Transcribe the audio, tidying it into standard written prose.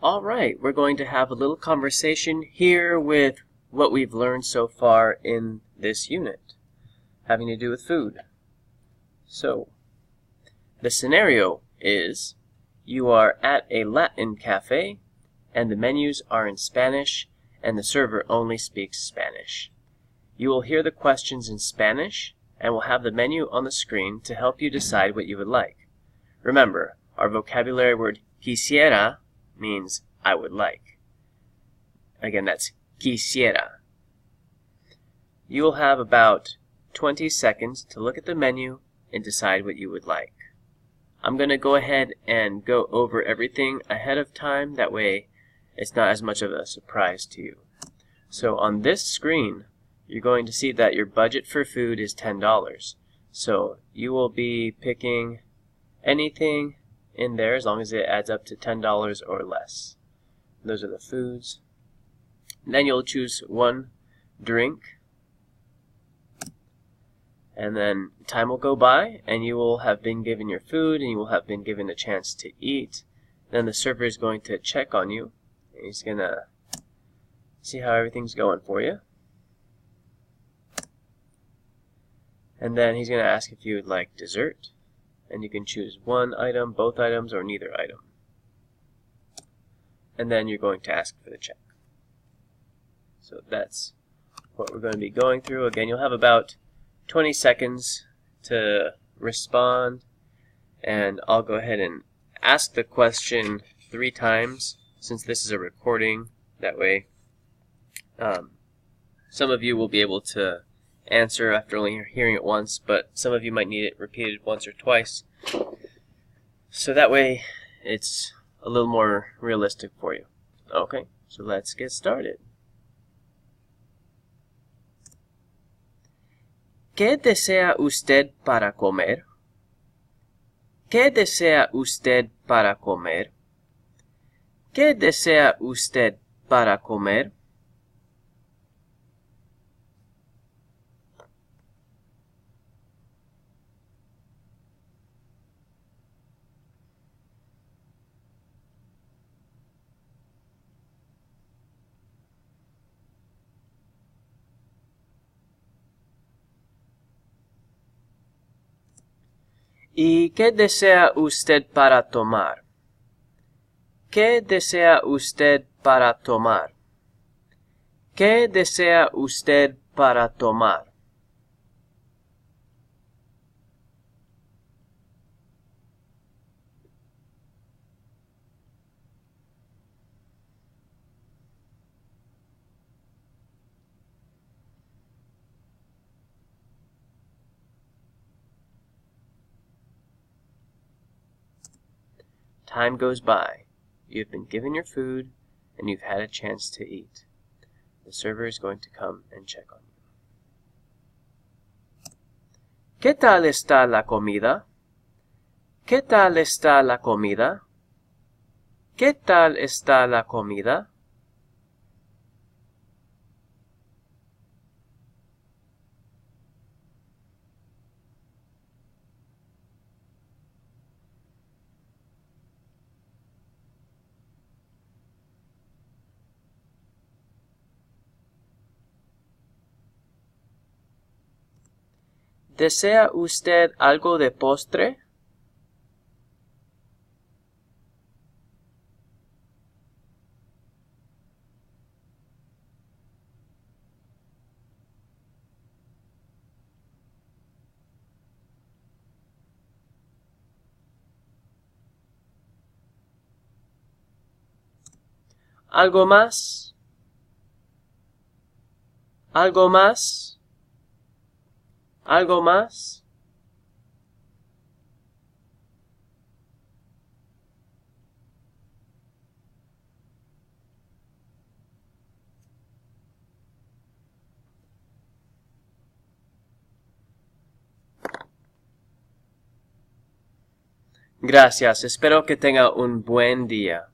All right, we're going to have a little conversation here with what we've learned so far in this unit, having to do with food. So, the scenario is you are at a Latin cafe, and the menus are in Spanish, and the server only speaks Spanish. You will hear the questions in Spanish, and will have the menu on the screen to help you decide what you would like. Remember, our vocabulary word quisiera means I would like. Again, that's quisiera. You will have about 20 seconds to look at the menu and decide what you would like. I'm going to go ahead and go over everything ahead of time, that way it's not as much of a surprise to you. So on this screen, you're going to see that your budget for food is $10. So you will be picking anything in there as long as it adds up to $10 or less. Those are the foods. Then you'll choose one drink, and then time will go by and you will have been given your food and you will have been given a chance to eat. Then the server is going to check on you. He's going to see how everything's going for you. And then he's going to ask if you would like dessert. And you can choose one item, both items, or neither item. And then you're going to ask for the check. So that's what we're going to be going through. Again, you'll have about 20 seconds to respond. And I'll go ahead and ask the question 3 times, since this is a recording. That way, some of you will be able to answer after only hearing it once, but some of you might need it repeated once or twice. So that way, it's a little more realistic for you. Okay, so let's get started. ¿Qué desea usted para comer? ¿Qué desea usted para comer? ¿Qué desea usted para comer? ¿Y qué desea usted para tomar? ¿Qué desea usted para tomar? ¿Qué desea usted para tomar? Time goes by. You've been given your food, and you've had a chance to eat. The server is going to come and check on you. ¿Qué tal está la comida? ¿Qué tal está la comida? ¿Qué tal está la comida? ¿Desea usted algo de postre? ¿Algo más? ¿Algo más? ¿Algo más? Gracias, espero que tenga un buen día.